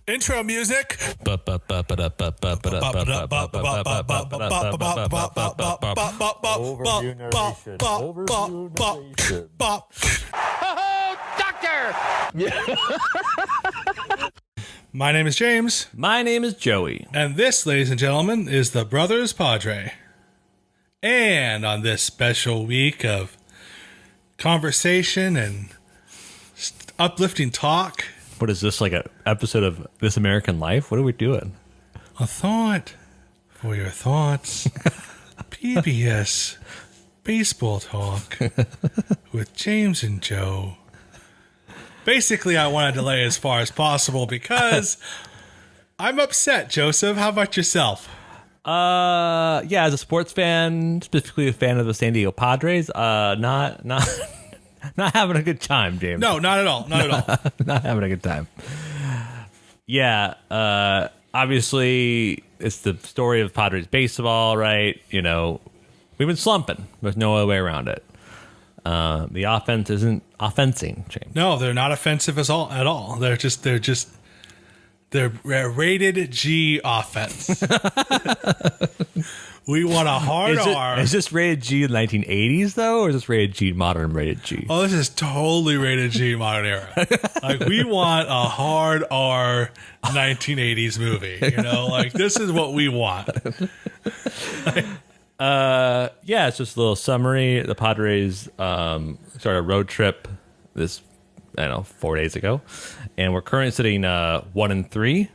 Intro music. Overview narration. Doctor! My name is James. My name is Joey. And this, ladies and gentlemen, is the Brothers Padre. And on this special week of conversation and uplifting talk, What is this, like an episode of This American Life? What are we doing? a thought for your thoughts. PBS Baseball Talk with James and Joe. Basically, I want to delay as far as possible because I'm upset, Joseph. How about yourself? Yeah, as a sports fan, specifically a fan of the San Diego Padres, not having a good time, James. No, not at all. Not at all. Not having a good time. Yeah, obviously, it's the story of Padres baseball, right? You know, we've been slumping. There's no other way around it. The offense isn't offensing, James. No, they're not offensive at all. They're rated G offense. We want a hard R. Is this rated G in the 1980s, though, or is this rated G, modern rated G? Oh, this is totally rated G modern era. Like, we want a hard R 1980s movie. You know, like, this is what we want. Yeah, it's just a little summary. The Padres started a road trip this, 4 days ago, and we're currently sitting 1-3.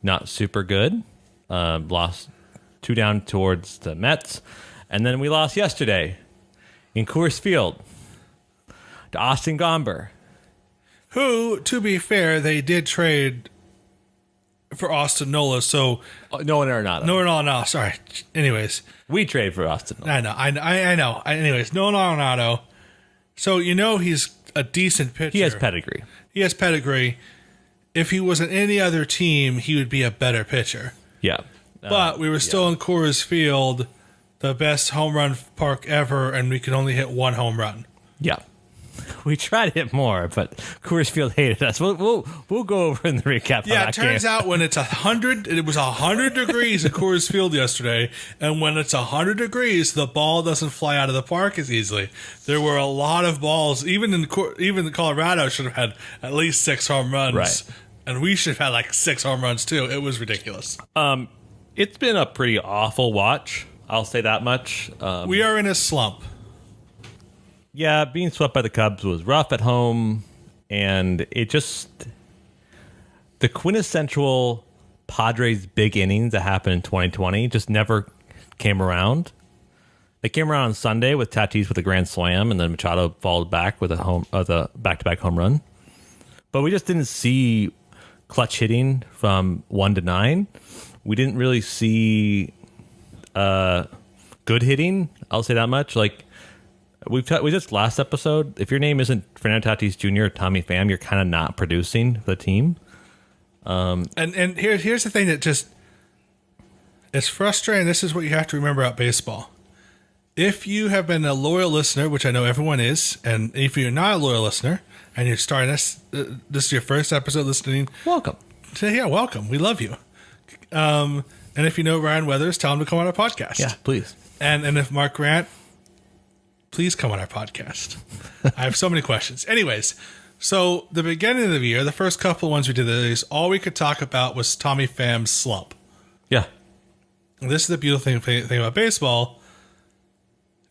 Not super good. Lost 2 down towards the Mets, and then we lost yesterday in Coors Field to Austin Gomber. Who, to be fair, they did trade for Austin Nola, so... No Arenado. No, sorry. Anyways. We trade for Austin Nola. I know. Anyways, no Arenado. So, you know he's a decent pitcher. He has pedigree. If he was on any other team, he would be a better pitcher. Yeah. But we were still in Coors Field, the best home run park ever, and we could only hit one home run. Yeah. We tried to hit more, but Coors Field hated us. We'll go over in the recap. Yeah, it turns out when it's 100, it was 100 degrees in Coors Field yesterday, and when it's 100 degrees, the ball doesn't fly out of the park as easily. There were a lot of balls, even the Colorado should have had at least 6 home runs, right? And we should have had like 6 home runs too. It was ridiculous. It's been a pretty awful watch. I'll say that much. We are in a slump. Yeah, being swept by the Cubs was rough at home, and the quintessential Padres big innings that happened in 2020 just never came around. They came around on Sunday with Tatis with a grand slam, and then Machado followed back with a back-to-back home run. But we just didn't see clutch hitting from 1 to 9. We didn't really see good hitting. I'll say that much. Like, we just last episode, if your name isn't Fernando Tatis Jr. or Tommy Pham, you're kind of not producing for the team. And here's the thing that just, it's frustrating. This is what you have to remember about baseball. If you have been a loyal listener, which I know everyone is, and if you're not a loyal listener and you're starting this is your first episode listening, Welcome. Yeah, welcome. We love you. And if you know Ryan Weathers, tell him to come on our podcast. Yeah, please. And if Mark Grant, please come on our podcast. I have so many questions. Anyways, so the beginning of the year, the first couple of ones we did these, all we could talk about was Tommy Pham's slump. Yeah. And this is the beautiful thing about baseball,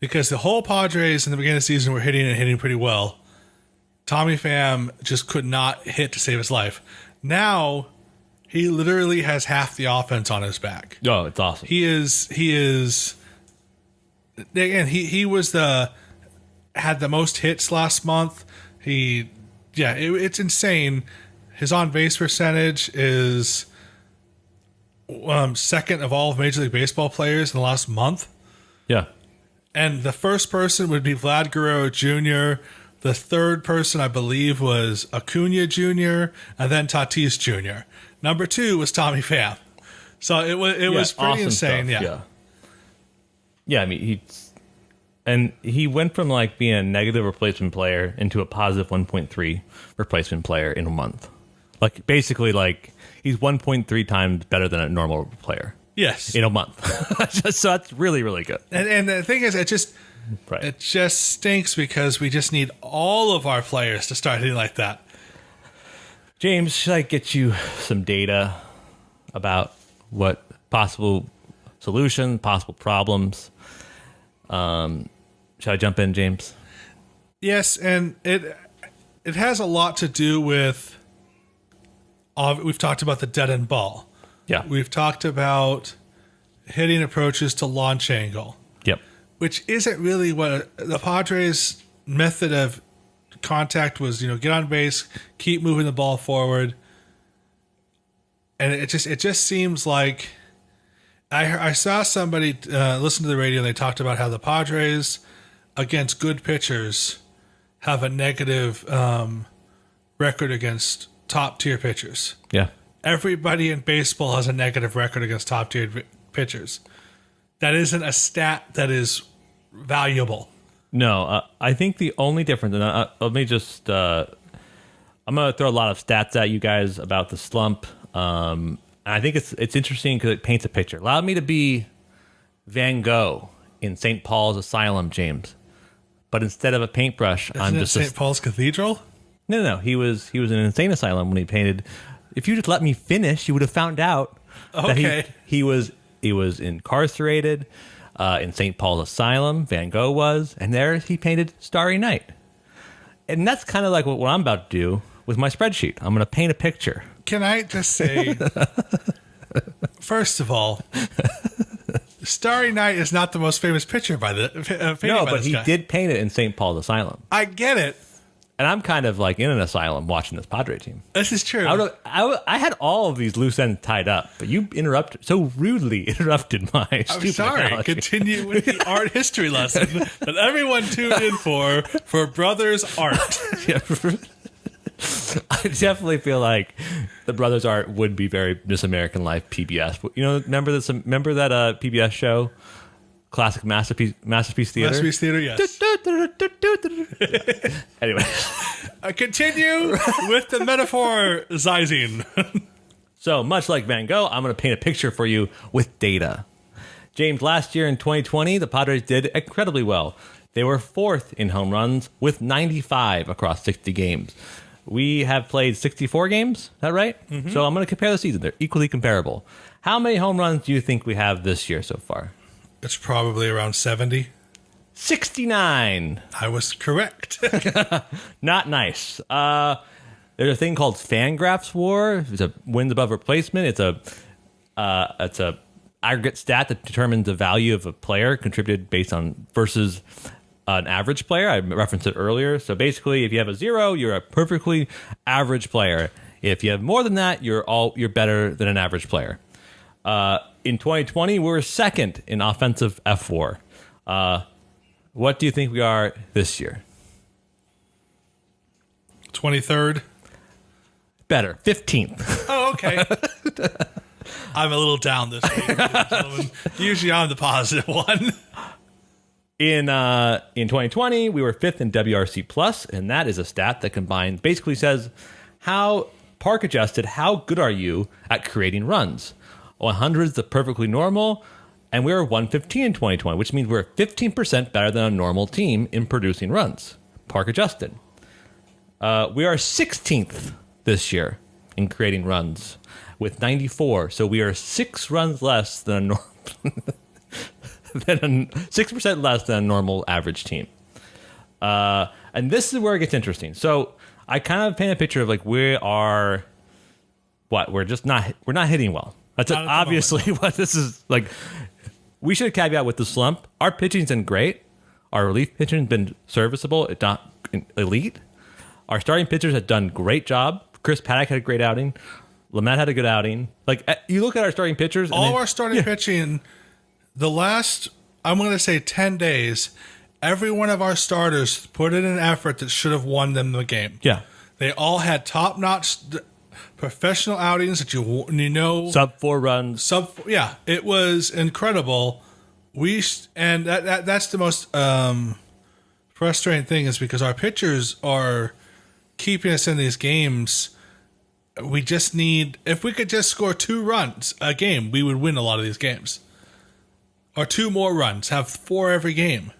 because the whole Padres in the beginning of the season were hitting pretty well. Tommy Pham just could not hit to save his life. Now, he literally has half the offense on his back. Oh, it's awesome. He is again, he was had the most hits last month. It's insane. His on base percentage is second of all of Major League Baseball players in the last month. Yeah. And the first person would be Vlad Guerrero Jr. The third person, I believe, was Acuna Jr. and then Tatis Jr. Number 2 was Tommy Pham. So it was pretty awesome insane. Stuff. Yeah. I mean, he went from like being a negative replacement player into a positive 1.3 replacement player in a month. Like basically, like he's 1.3 times better than a normal player Yes. in a month. So that's really, really good. And the thing is, it just stinks because we just need all of our players to start hitting like that. James, should I get you some data about what possible solution, possible problems? Should I jump in, James? Yes, and it has a lot to do with. We've talked about the dead end ball. Yeah. We've talked about hitting approaches to launch angle. Yep. Which isn't really what the Padres' method of contact was. Get on base, keep moving the ball forward, and it just seems like I saw somebody listen to the radio and they talked about how the Padres against good pitchers have a negative record against top tier pitchers. Yeah. Everybody in baseball has a negative record against top tier pitchers. That isn't a stat that is valuable. No, I think the only difference, and let me just, I'm going to throw a lot of stats at you guys about the slump. And I think it's interesting because it paints a picture. Allow me to be Van Gogh in St. Paul's Asylum, James. But instead of a paintbrush, I'm just St. Paul's Cathedral? No. He was in an insane asylum when he painted. If you just let me finish, you would have found out that he was incarcerated in St. Paul's Asylum. Van Gogh was, and there he painted Starry Night. And that's kind of like what I'm about to do with my spreadsheet. I'm going to paint a picture. Can I just say, first of all, Starry Night is not the most famous picture by the no, but he did paint it in St. Paul's Asylum. I get it. And I'm kind of like in an asylum watching this Padre team. This is true. I had all of these loose ends tied up, but you so rudely interrupted my I'm sorry. Analogy. Continue with the art history lesson that everyone tuned in for Brothers Art. I definitely feel like the Brothers Art would be very This American Life PBS. Remember that PBS show? Classic Masterpiece Theater? Masterpiece Theater, yes. Anyway. Continue with the metaphor-zizing. So, much like Van Gogh, I'm going to paint a picture for you with data. James, last year in 2020, the Padres did incredibly well. They were fourth in home runs with 95 across 60 games. We have played 64 games, is that right? Mm-hmm. So I'm going to compare the season. They're equally comparable. How many home runs do you think we have this year so far? It's probably around 70. 69. I was correct. Not nice. There's a thing called Fangraphs WAR. It's a wins above replacement. It's a aggregate stat that determines the value of a player contributed based on versus an average player. I referenced it earlier. So basically, if you have a 0, you're a perfectly average player. If you have more than that, you're better than an average player. In 2020, we were second in offensive F4. What do you think we are this year? 23rd. Better. 15th. Oh, okay. I'm a little down this week, ladies and gentlemen. Usually I'm the positive one. In 2020, we were 5th in WRC plus, and that is a stat that basically says how park adjusted, how good are you at creating runs? 100 is the perfectly normal, and we were 115 in 2020, which means we're 15% better than a normal team in producing runs, park adjusted. We are 16th this year in creating runs with 94, so we are 6 runs less than a normal. 6% less than a normal average team. And this is where it gets interesting. So I kind of paint a picture of like we're not hitting well. That's obviously what this is like. We should caveat with the slump. Our pitching's been great. Our relief pitching's been serviceable, if not elite. Our starting pitchers have done a great job. Chris Paddock had a great outing. Lamet had a good outing. Like you look at our starting pitchers. All our starting pitching, the last, I'm going to say 10 days, every one of our starters put in an effort that should have won them the game. Yeah. They all had top-notch professional outings that you know. Sub 4 runs. Yeah, it was incredible. And that's the most frustrating thing is because our pitchers are keeping us in these games we just need, if we could just score 2 runs a game, we would win a lot of these games. Or 2 more runs, have 4 every game.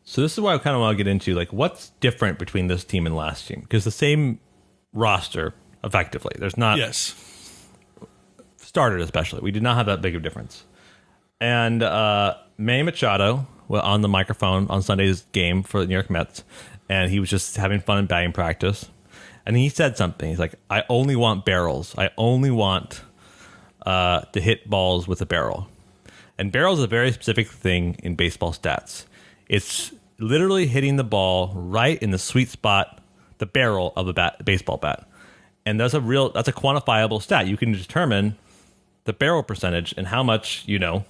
So this is why I kind of want to get into, like, what's different between this team and last team? Because the same roster, effectively. There's not... Yes. Started, especially. We did not have that big of a difference. And Manny Machado was on the microphone on Sunday's game for the New York Mets, and he was just having fun in batting practice. And he said something. He's like, I only want barrels. I only want to hit balls with a barrel. And barrel is a very specific thing in baseball stats. It's literally hitting the ball right in the sweet spot, the barrel of a baseball bat. And that's a quantifiable stat. You can determine the barrel percentage and how much, you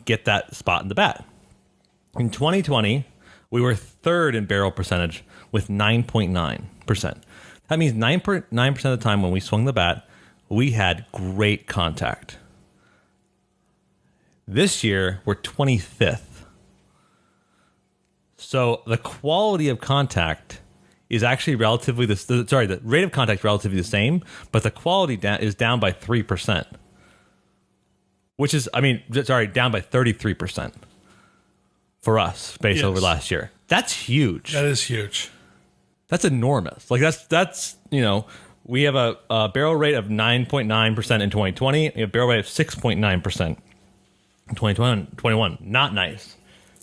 get that spot in the bat. In 2020, we were 3rd in barrel percentage with 9.9%. That means 9% of the time when we swung the bat, we had great contact. This year, we're 25th. So the quality of contact is actually relatively the rate of contact is relatively the same, but the quality is down by 3%. Which is, down by 33% for us based over last year. That's huge. That is huge. That's enormous. Like that's we have a barrel rate of 9.9% in 2020. We have a barrel rate of 6.9% in 2021. Not nice.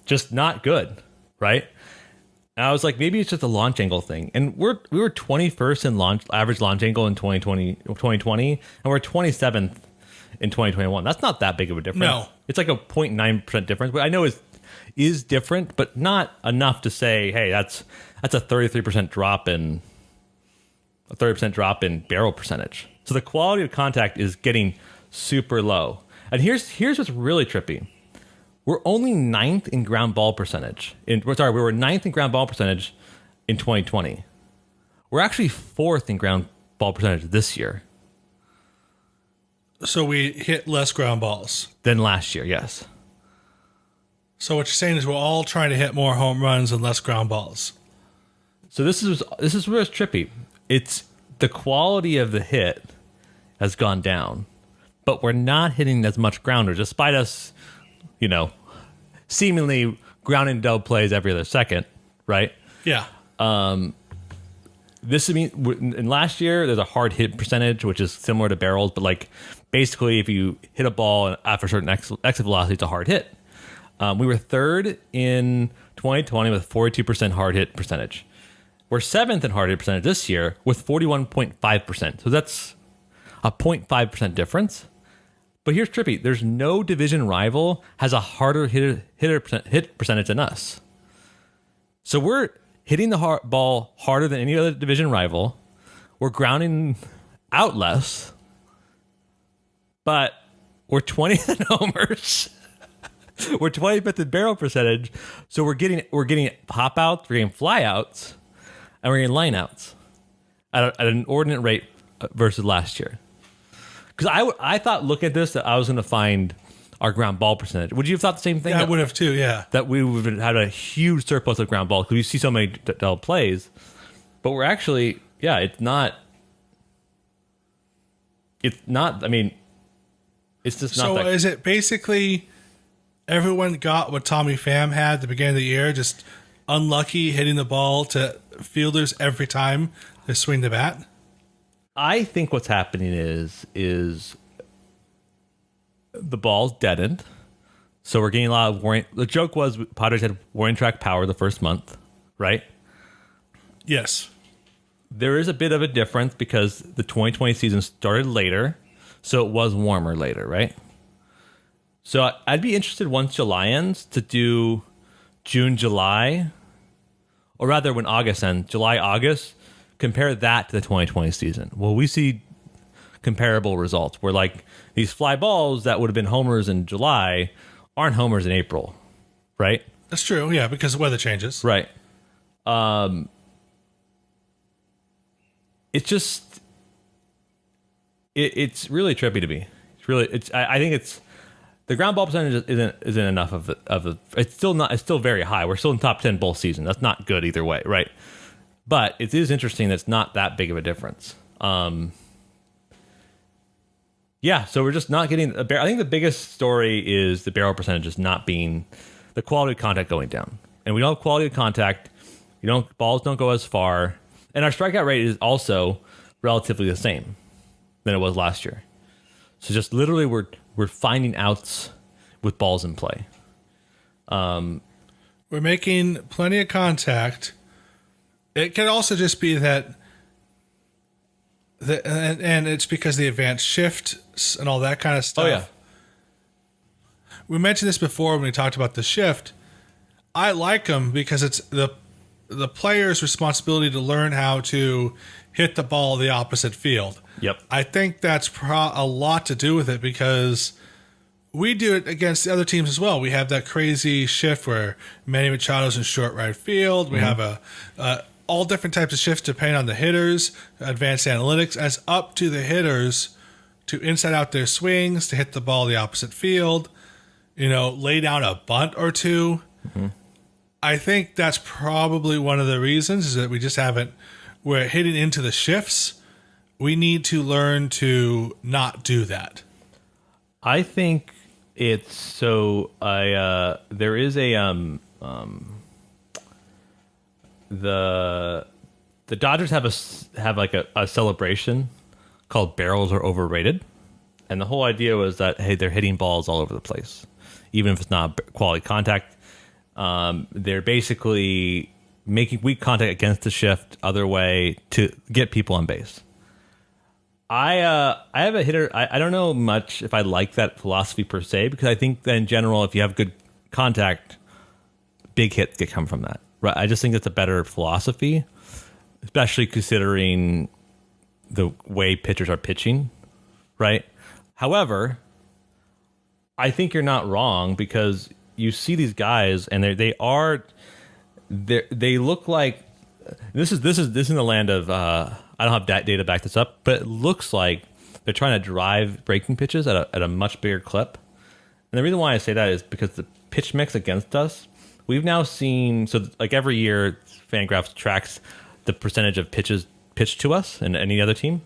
Just not good, right? And I was like, maybe it's just a launch angle thing. And we were 21st in average launch angle in 2020, and we're 27th in 2021. That's not that big of a difference. No. It's like a 0.9% difference, but I know is different, but not enough to say, hey, that's a 33% drop in barrel percentage. So the quality of contact is getting super low. And here's what's really trippy. We're only 9th in ground ball percentage. We were 9th in ground ball percentage in 2020. We're actually 4th in ground ball percentage this year. So we hit less ground balls than last year, yes. So what you're saying is we're all trying to hit more home runs and less ground balls. So this is where it's trippy. It's the quality of the hit has gone down, but we're not hitting as much grounder, despite us, seemingly grounding double plays every other second, right? Yeah. In last year, there's a hard hit percentage, which is similar to barrels, but like basically if you hit a ball after a certain exit velocity, it's a hard hit. We were 3rd in 2020 with 42% hard hit percentage. We're 7th in hard hit percentage this year with 41.5%. So that's a 0.5% difference. But here's trippy. There's no division rival has a harder hit percentage than us. So we're hitting the ball harder than any other division rival. We're grounding out less. But we're 20th in homers. We're 25th in barrel percentage. So we're getting pop outs, we're getting fly outs, and we're getting line outs at an inordinate rate versus last year. Because I thought, look at this, that I was going to find our ground ball percentage. Would you have thought the same thing? Yeah, I would have too, yeah. That we would have had a huge surplus of ground ball because we see so many double plays. But we're actually, it's not, it's just not So that. is it basically everyone got what Tommy Pham had at the beginning of the year, just unlucky hitting the ball to fielders every time they swing the bat? I think what's happening is the ball's deadened. So we're getting a lot of warning. The joke was Padres had warning track power the first month, right? Yes. There is a bit of a difference because the 2020 season started later, so it was warmer later, right? So I'd be interested once July ends to do June, July, or rather when August ends, July, August, compare that to the 2020 season. Well, we see comparable results where like these fly balls that would have been homers in July aren't homers in April, right? That's true, yeah, because the weather changes. Right. It's just it's really trippy to me. I think it's the ground ball percentage isn't enough of it's still very high. We're still in top 10 both season. That's not good either way, right? But it is interesting that it's not that big of a difference. Yeah, so we're just not getting I think the biggest story is the barrel percentage just not being the quality of contact going down, and we don't have quality of contact. Balls don't go as far, and our strikeout rate is also relatively the same than it was last year. So just literally, we're finding outs with balls in play. We're making plenty of contact. It could also just be that. And it's because the advanced shifts and all that kind of stuff. Oh, yeah. We mentioned this before when we talked about the shift. I like them because it's the player's responsibility to learn how to hit the ball the opposite field. Yep. I think that's a lot to do with it because we do it against the other teams as well. We have that crazy shift where Manny Machado's in short right field. We have all different types of shifts depending on the hitters, advanced analytics, as up to the hitters to inside out their swings, to hit the ball the opposite field, lay down a bunt or two. Mm-hmm. I think that's probably one of the reasons is that we just we're hitting into the shifts. We need to learn to not do that. I think it's so there is a the Dodgers have like a celebration called Barrels Are Overrated, and the whole idea was that hey, they're hitting balls all over the place, even if it's not quality contact. They're basically making weak contact against the shift other way to get people on base. I have a hitter. I don't know much if I like that philosophy per se, because I think that in general, if you have good contact, big hits can come from that. Right, I just think it's a better philosophy, especially considering the way pitchers are pitching, right? However, I think you're not wrong because you see these guys and they look like this is in the land of I don't have data to back this up, but it looks like they're trying to drive breaking pitches at a much bigger clip. And the reason why I say that is because the pitch mix against us. We've now seen, so like every year, Fangraphs tracks the percentage of pitches pitched to us and any other team.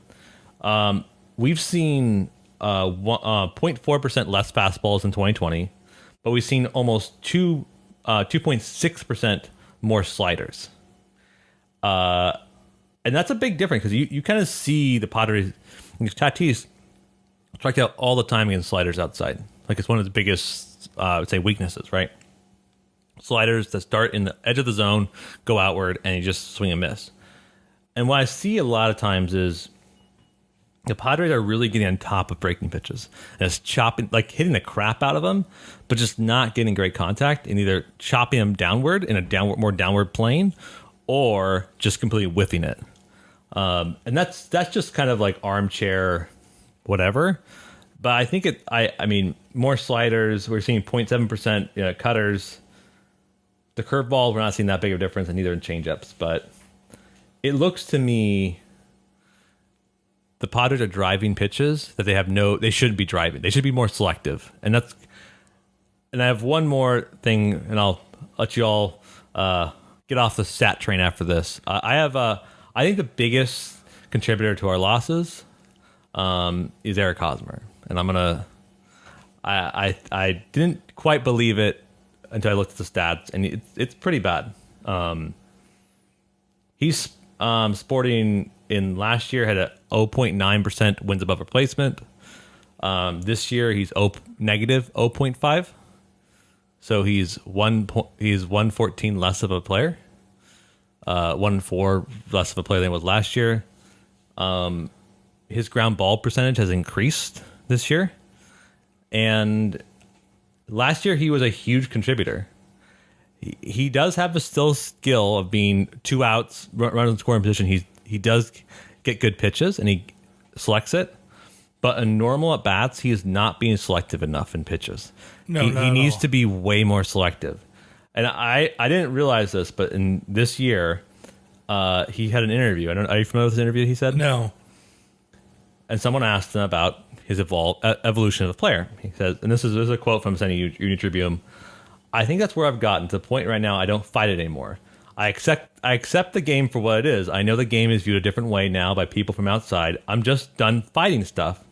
We've seen 0.4% less fastballs in 2020, but we've seen almost 2.6% more sliders. And that's a big difference because you kind of see the Padres, Tatis strike out all the time against sliders outside. Like it's one of the biggest, I would say, weaknesses, right? Sliders that start in the edge of the zone, go outward, and you just swing and miss. And what I see a lot of times is the Padres are really getting on top of breaking pitches. And it's chopping, like hitting the crap out of them, but just not getting great contact and either chopping them downward in a more downward plane or just completely whiffing it. And that's just kind of like armchair whatever. But I think I mean, more sliders. We're seeing 0.7% cutters. The curveball, we're not seeing that big of a difference, and neither in changeups. But it looks to me the Padres are driving pitches that they shouldn't be driving. They should be more selective. And I have one more thing, and I'll let you all get off the stat train after this. I think the biggest contributor to our losses is Eric Hosmer, and I didn't quite believe it until I looked at the stats, and it's pretty bad. He's sporting in last year had a 0.9% wins above replacement. This year he's negative 0.5, so he's 114 less of a player, 1.4 less of a player than he was last year. His ground ball percentage has increased this year, and last year he was a huge contributor. He does have a skill of being 2 outs, run in scoring position. He does get good pitches and he selects it, but in normal at bats he is not being selective enough in pitches. He needs to be way more selective. And I didn't realize this, but in this year he had an interview. Are you familiar with this interview? He said no. And someone asked him about his evolution of the player. He says, and this is a quote from San Diego Tribune. I think that's where I've gotten to the point right now. I don't fight it anymore. I accept the game for what it is. I know the game is viewed a different way now by people from outside. I'm just done fighting stuff.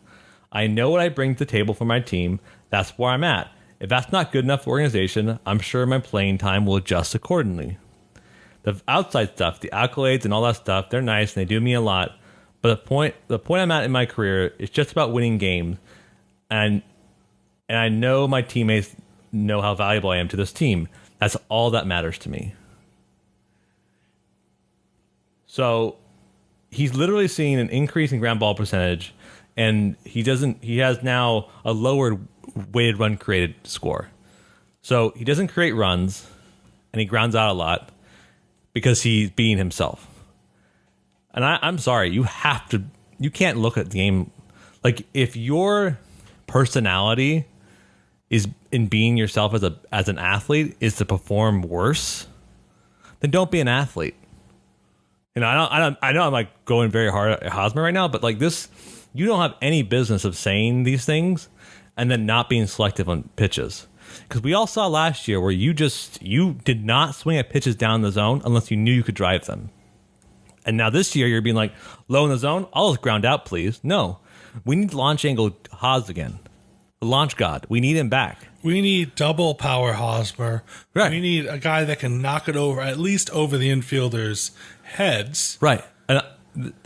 I know what I bring to the table for my team. That's where I'm at. If that's not good enough for the organization, I'm sure my playing time will adjust accordingly. The outside stuff, the accolades and all that stuff, they're nice and they do me a lot. But the point I'm at in my career is just about winning games. And I know my teammates know how valuable I am to this team. That's all that matters to me. So he's literally seeing an increase in ground ball percentage, and he has now a lowered weighted run created score. So he doesn't create runs, and he grounds out a lot because he's being himself. And I'm sorry, you can't look at the game. Like, if your personality is in being yourself as an athlete is to perform worse, then don't be an athlete. I know I'm like going very hard at Hosmer right now, but like this, you don't have any business of saying these things and then not being selective on pitches. Because we all saw last year where you did not swing at pitches down the zone unless you knew you could drive them. And now this year you're being like, low in the zone, I'll just ground out, please. No, we need launch angle Hos again. The launch god. We need him back. We need double power Hosmer. Right. We need a guy that can knock it over, at least over the infielders' heads. Right. And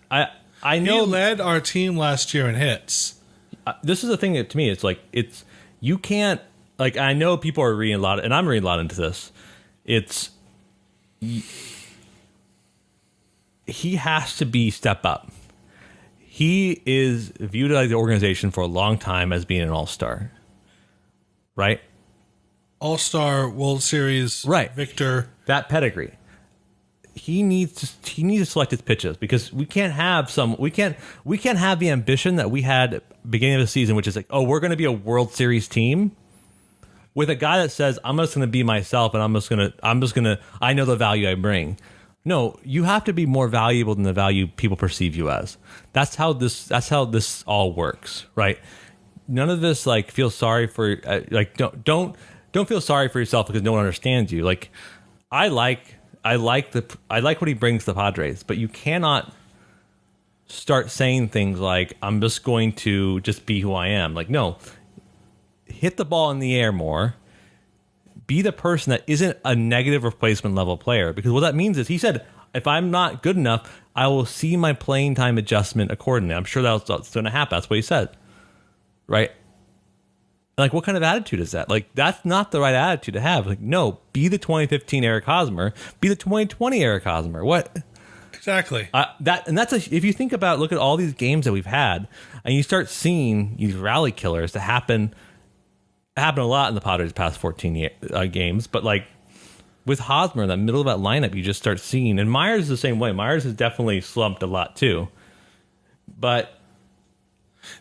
I know he led our team last year in hits. This is the thing that to me, you can't, like, I know people are reading a lot, and I'm reading a lot into this. He has to step up. He is viewed by the organization for a long time as being an all-star. Right? All-star, World Series, right. Victor. That pedigree. He needs to select his pitches because we can't have the ambition that we had at the beginning of the season, which is like, oh, we're going to be a World Series team with a guy that says, I'm just going to be myself and I know the value I bring. No, you have to be more valuable than the value people perceive you as. That's how this all works, right? None of this like feel sorry for don't feel sorry for yourself because no one understands you. Like I like what he brings to the Padres, but you cannot start saying things like I'm just going to just be who I am. Like no, hit the ball in the air more. Be the person that isn't a negative replacement level player, because what that means is he said, if I'm not good enough, I will see my playing time adjustment accordingly. I'm sure that's going to happen. That's what he said. Right? Like, what kind of attitude is that? Like, that's not the right attitude to have. Like, no, be the 2015 Eric Hosmer. Be the 2020 Eric Hosmer. What? Exactly. If you think about, look at all these games that we've had, and you start seeing these rally killers that happen a lot in the Padres past 14 games, but like with Hosmer in the middle of that lineup, you just start seeing, and Myers is the same way. Myers has definitely slumped a lot too. But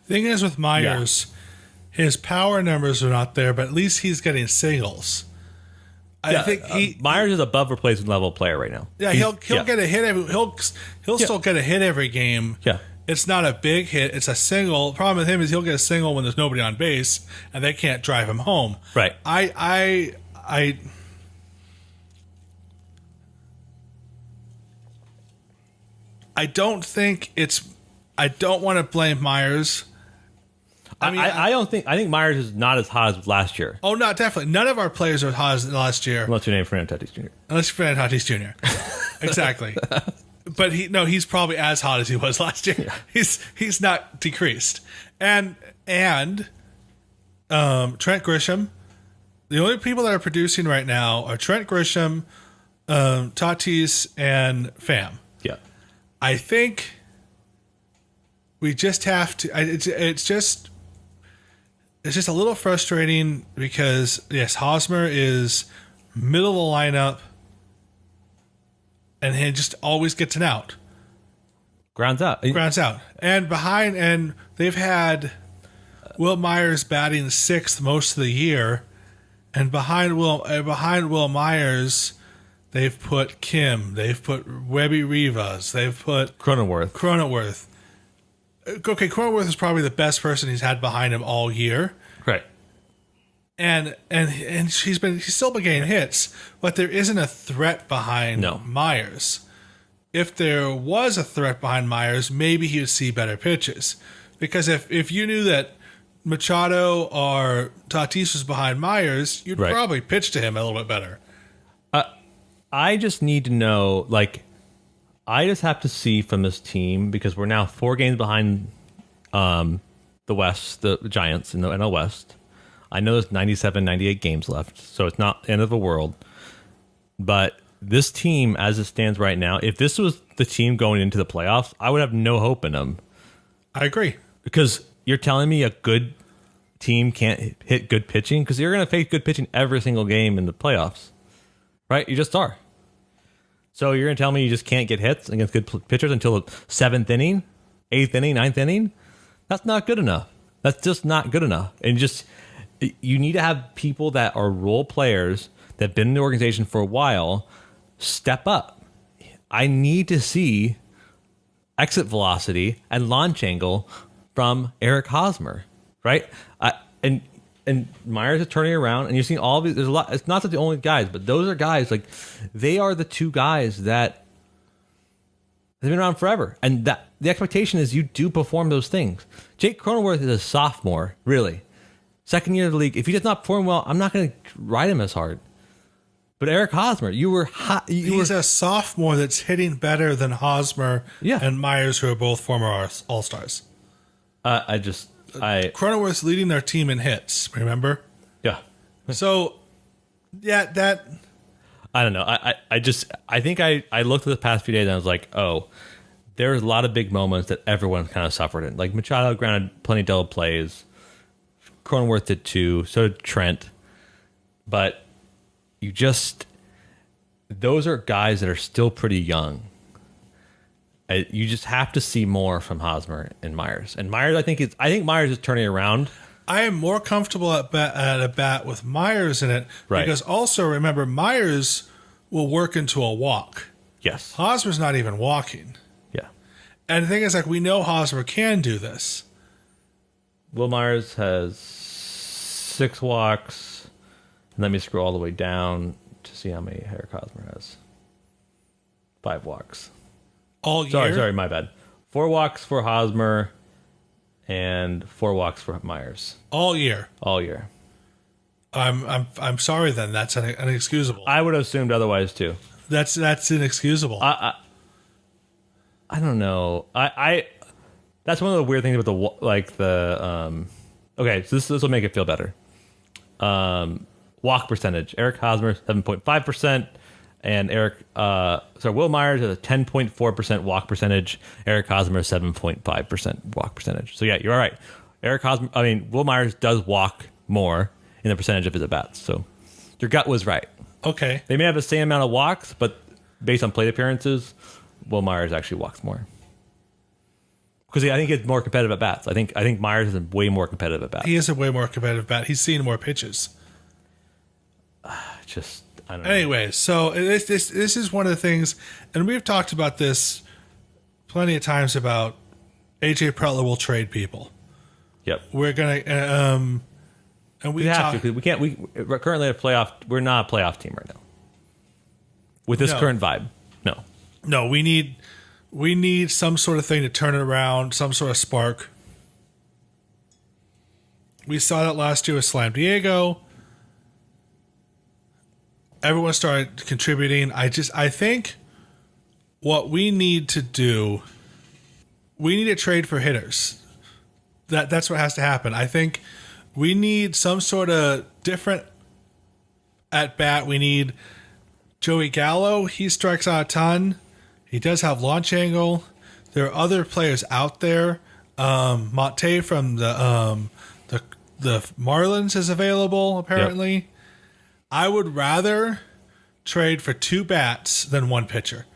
the thing is with Myers, his power numbers are not there, but at least he's getting singles. I think Myers is above replacement level player right now. Yeah, he'll get a hit he'll still get a hit every game. Yeah. It's not a big hit, it's a single. The problem with him is he'll get a single when there's nobody on base and they can't drive him home. Right. I don't think I don't want to blame Myers. I think Myers is not as hot as last year. Oh, no, definitely. None of our players are as hot as last year. Unless your name Fernando Tatis Jr. Unless you're Fernando Tatis Jr. Exactly. But he's probably as hot as he was last year. Yeah. He's not decreased. And Trent Grisham. The only people that are producing right now are Trent Grisham, Tatis, and Pham. Yeah. I think we just have to. It's just a little frustrating because yes, Hosmer is middle of the lineup, and he just always gets an out. Grounds out, and behind, and they've had Will Myers batting sixth most of the year, and behind Will Myers. They've put Kim. They've put Webby Rivas. They've put Cronenworth. Okay, Cronenworth is probably the best person he's had behind him all year. Right. and he's still been getting hits, but there isn't a threat behind No. Myers. If there was a threat behind Myers, maybe he would see better pitches. Because if you knew that Machado or Tatis was behind Myers, you'd Right. probably pitch to him a little bit better. I just need to know, like, I just have to see from this team, because we're now 4 games behind the West, the Giants in the NL West. I know there's 97, 98 games left, so it's not the end of the world. But this team, as it stands right now, if this was the team going into the playoffs, I would have no hope in them. I agree. Because you're telling me a good team can't hit good pitching? Because you're going to face good pitching every single game in the playoffs. Right? You just are. So you're going to tell me you just can't get hits against good pitchers until the 7th inning, 8th inning, 9th inning? That's not good enough. That's just not good enough. And you need to have people that are role players that have been in the organization for a while step up. I need to see exit velocity and launch angle from Eric Hosmer, right? And Myers is turning around, and you're seeing all of these. There's a lot. It's not that the only guys, but those are guys, like, they are the 2 guys that have been around forever, and that the expectation is you do perform those things. Jake Cronenworth is a sophomore, really, 2nd year of the league. If he does not perform well, I'm not going to ride him as hard. But Eric Hosmer, you were hot. He's a sophomore that's hitting better than Hosmer and Myers, who are both former All-Stars. Cronenworth's leading their team in hits, remember? Yeah. So, yeah, that... I don't know. I think I looked at the past few days and I was like, oh, there's a lot of big moments that everyone kind of suffered in. Like, Machado grounded plenty of double plays. Cronenworth did too. So did Trent. But those are guys that are still pretty young. You just have to see more from Hosmer and Myers. And Myers, I think Myers is turning around. I am more comfortable at a bat with Myers in it. Right. Because also, remember, Myers will work into a walk. Yes. Hosmer's not even walking. Yeah. And the thing is, like, we know Hosmer can do this. Will Myers has 6 walks. And let me scroll all the way down to see how many Eric Hosmer has. 5 walks. All year? Sorry, my bad. 4 walks for Hosmer and 4 walks for Myers. All year. All year. I'm sorry then. That's inexcusable. I would have assumed otherwise too. That's inexcusable. I don't know. That's one of the weird things about okay, so this will make it feel better. Walk percentage. Eric Hosmer 7.5%. And Will Myers has a 10.4% walk percentage. Eric Hosmer 7.5% walk percentage. So yeah, you're all right. Will Myers does walk more in the percentage of his at-bats. So your gut was right. Okay. They may have the same amount of walks, but based on plate appearances, Will Myers actually walks more. Because I think it's more competitive at-bats. I think Myers is a way more competitive at-bats. He is a way more competitive bat. He's seen more pitches. I don't know. Anyway, so this is one of the things, and we've talked about this plenty of times about AJ Preller will trade people. Yep. We're gonna and we have to, because we can't. We're currently a playoff. We're not a playoff team right now. With this current vibe, no. We need some sort of thing to turn it around, some sort of spark. We saw that last year with San Diego. Everyone started contributing. I think what we need to do, we need to trade for hitters. That's what has to happen. I think we need some sort of different at bat. We need Joey Gallo. He strikes out a ton. He does have launch angle. There are other players out there. Mate from the Marlins is available apparently. Yep. I would rather trade for 2 bats than 1 pitcher.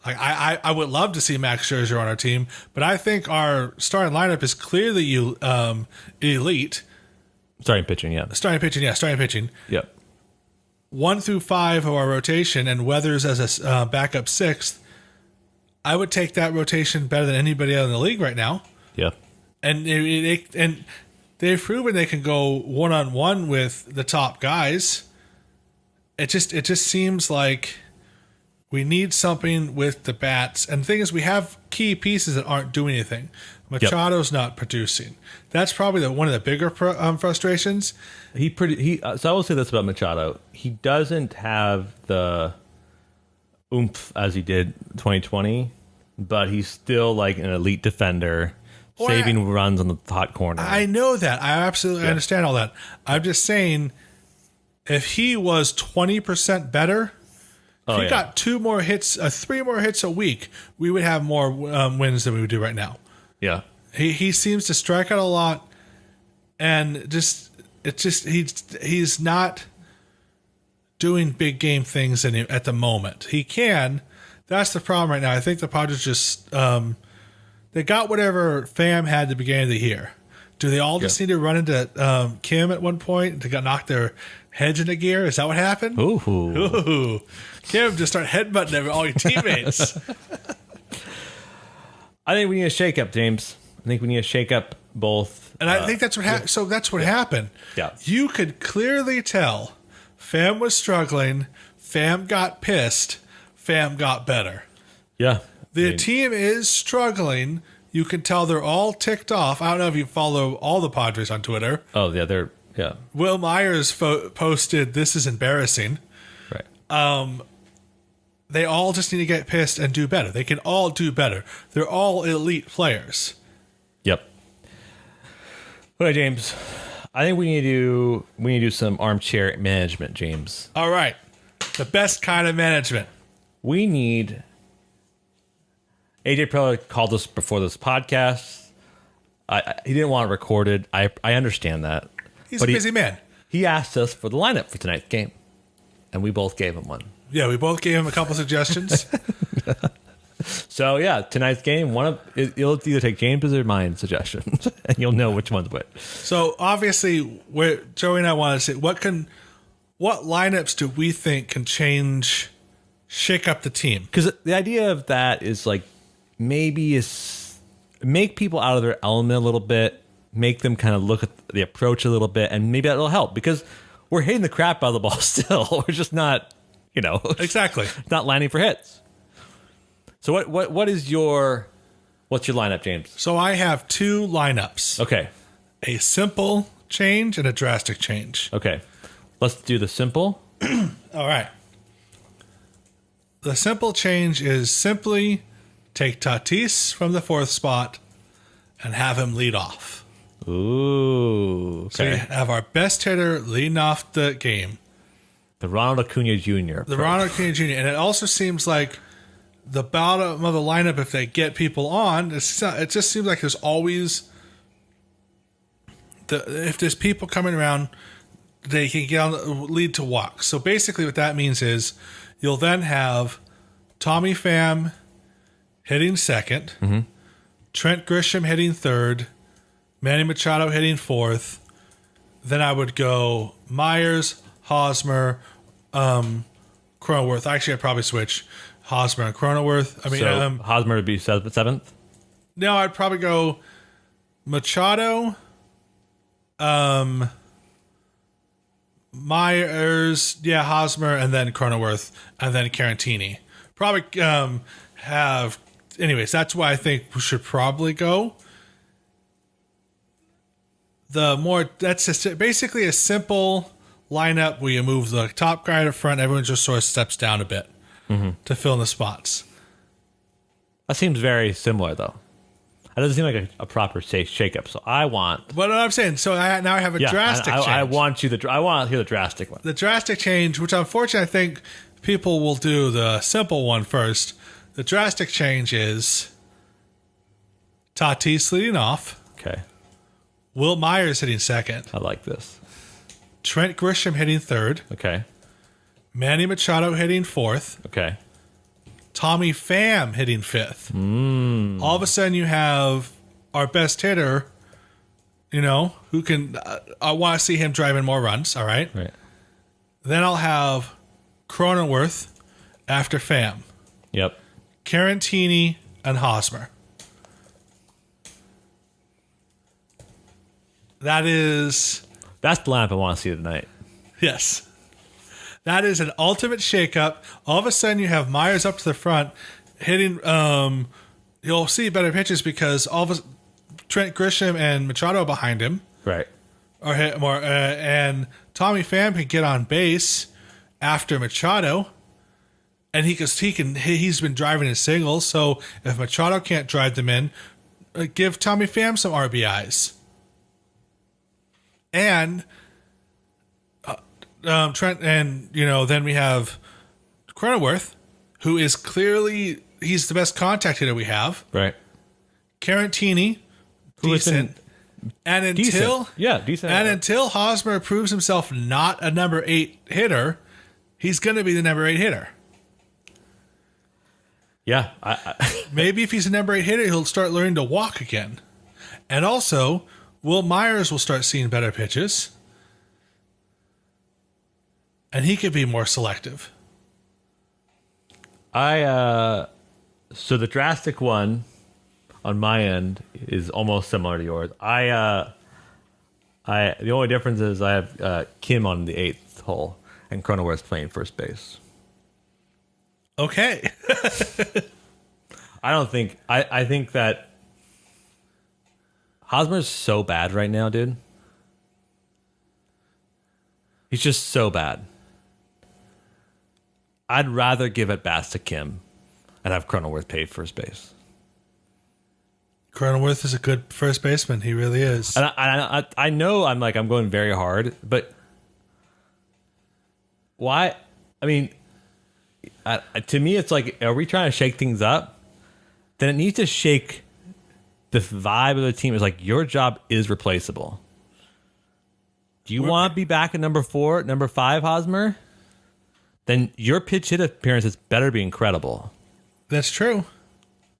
Like I would love to see Max Scherzer on our team, but I think our starting lineup is clearly elite. Starting pitching, yeah. Starting pitching. Yep. 1 through 5 of our rotation, and Weathers as a backup 6th. I would take that rotation better than anybody else in the league right now. Yeah. And they they've proven they can go one-on-one with the top guys. It just seems like we need something with the bats. And the thing is, we have key pieces that aren't doing anything. Machado's not producing. That's probably one of the bigger frustrations. So I will say this about Machado. He doesn't have the oomph as he did 2020, but he's still like an elite defender, saving runs on the hot corner. I know that. I absolutely understand all that. I'm just saying, if he was 20% better, if he got 3 more hits a week, we would have more wins than we would do right now. Yeah. He seems to strike out a lot, and he's not doing big game things at the moment. He can. That's the problem right now. I think the Padres just they got whatever Pham had at the beginning of the year. Do they all just need to run into Kim at one point to knock their heads into gear? Is that what happened? Ooh. Kim, just start headbutting all your teammates. I think we need a shakeup, James. I think we need a shakeup both. And I think that's what happened. So that's what happened. Yeah. You could clearly tell Pham was struggling. Pham got pissed. Pham got better. Yeah. The team is struggling. You can tell they're all ticked off. I don't know if you follow all the Padres on Twitter. Oh, yeah. Will Myers posted, "This is embarrassing." Right. They all just need to get pissed and do better. They can all do better. They're all elite players. Yep. All right, James. I think we need to do some armchair management, James. All right. The best kind of management. We need... AJ probably called us before this podcast. He didn't want it recorded. I understand that. He's a busy man. He asked us for the lineup for tonight's game, and we both gave him one. Yeah, we both gave him a couple suggestions. So, yeah, tonight's game, you'll either take James's or mine suggestions, and you'll know which one's which. So, obviously, Joey and I want to say, what lineups do we think can shake up the team? Because the idea of that is like maybe make people out of their element a little bit, make them kind of look at the approach a little bit, and maybe that'll help because we're hitting the crap out of the ball still. We're just not, exactly not landing for hits. So what's your lineup, James? So I have 2 lineups. Okay. A simple change and a drastic change. Okay. Let's do the simple. All right. The simple change is simply take Tatis from the 4th spot and have him lead off. Ooh. Okay. So we have our best hitter leading off the game. The Ronald Acuna Jr. Ronald Acuna Jr. And it also seems like the bottom of the lineup, if they get people on, it just seems like there's always... if there's people coming around, they can get on the lead to walk. So basically what that means is you'll then have Tommy Pham hitting second, Trent Grisham hitting third, Manny Machado hitting fourth. Then I would go Myers, Hosmer, Cronenworth. Actually, I'd probably switch Hosmer and Cronenworth. So Hosmer would be 7th? No, I'd probably go Machado, Myers, Hosmer, and then Cronenworth, and then Carantini. Probably have... Anyways, that's why I think we should probably go. That's just basically a simple lineup where you move the top guy to front, everyone just sort of steps down a bit to fill in the spots. That seems very similar, though. That doesn't seem like a proper shake-up. So I want... What I'm saying, so now I have a drastic change. I want to hear the drastic one. The drastic change, which unfortunately I think people will do the simple one first. The drastic change is Tatis leading off. Okay. Will Myers hitting second. I like this. Trent Grisham hitting third. Okay. Manny Machado hitting fourth. Okay. Tommy Pham hitting fifth. All of a sudden you have our best hitter, who can... I want to see him driving more runs, all right? Right. Then I'll have Cronenworth after Pham. Yep. Carantini and Hosmer. That is... That's the lineup I want to see tonight. Yes. That is an ultimate shakeup. All of a sudden, you have Myers up to the front, hitting... you'll see better pitches because all of a Trent Grisham and Machado behind him. Right. Or hit more, and Tommy Pham can get on base after Machado, and he's been driving his singles. So if Machado can't drive them in, give Tommy Pham some RBIs. And Trent, and then we have Cronenworth, who is clearly he's the best contact hitter we have. Right. Carantini, decent. And until decent. And until Hosmer proves himself not a number 8 hitter, he's going to be the number 8 hitter. Yeah, maybe if he's a number 8 hitter, he'll start learning to walk again. And also, Will Myers will start seeing better pitches, and he could be more selective. So the drastic one on my end is almost similar to yours. The only difference is I have Kim on the 8th hole and Cronenworth's playing first base. Okay. I think that Hosmer's so bad right now, dude. He's just so bad. I'd rather give at bats to Kim and have Cronenworth pay first base. Cronenworth is a good first baseman. He really is. And I know I'm going very hard, but why? I mean, to me, it's like, are we trying to shake things up? Then it needs to shake the vibe of the team. It's like, your job is replaceable. Do you want to be back at number 4, number 5, Hosmer? Then your pitch hit appearances better be incredible. That's true.